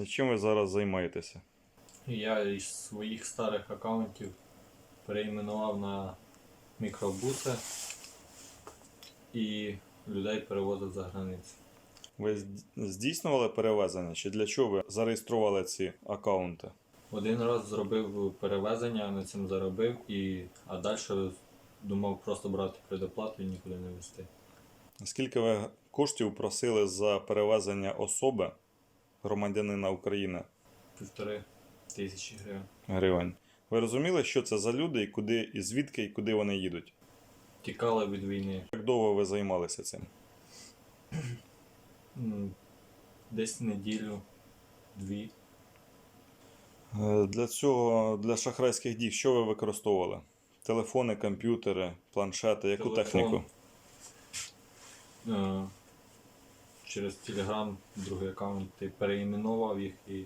Чим ви зараз займаєтеся? Я із своїх старих аккаунтів перейменував на мікробуси і людей перевозив за границю. Ви здійснювали перевезення чи для чого ви зареєстрували ці аккаунти? Один раз зробив перевезення, на цьому заробив, а далі думав просто брати предоплату і нікуди не везти. Скільки ви коштів просили за перевезення особи, громадянина України? 1500 Гривень. Ви розуміли, що це за люди і куди, і звідки, і куди вони їдуть? Тікали від війни. Як довго ви займалися цим? Десь неділю, дві. Для цього, для шахрайських дій, що ви використовували? Телефони, комп'ютери, планшети, яку техніку? Через Telegram другий аккаунт переіменував їх і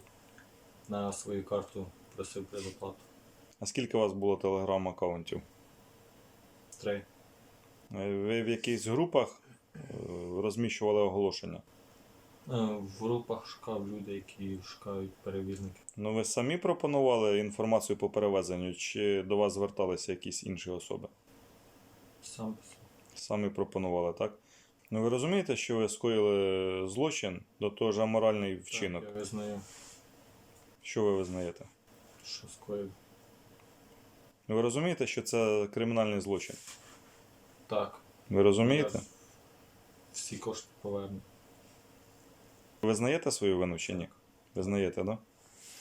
на свою карту просив предоплату. А скільки у вас було телеграм-аккаунтів? 3. Ви в якихось групах розміщували оголошення? В групах шукав люди, які шукають перевізники. Ну ви самі пропонували інформацію по перевезенню, чи до вас зверталися якісь інші особи? Сам писав. Самі пропонували, так? Ну ви розумієте, що ви скоїли злочин, до того ж аморальний вчинок? Так, я визнаю, Що ви визнаєте? що скоїв. Ну ви розумієте, що це кримінальний злочин? Так. Ви розумієте? Я всі кошти поверну. Ви знаєте свою вину чи ні? Ви знаєте, так? Да?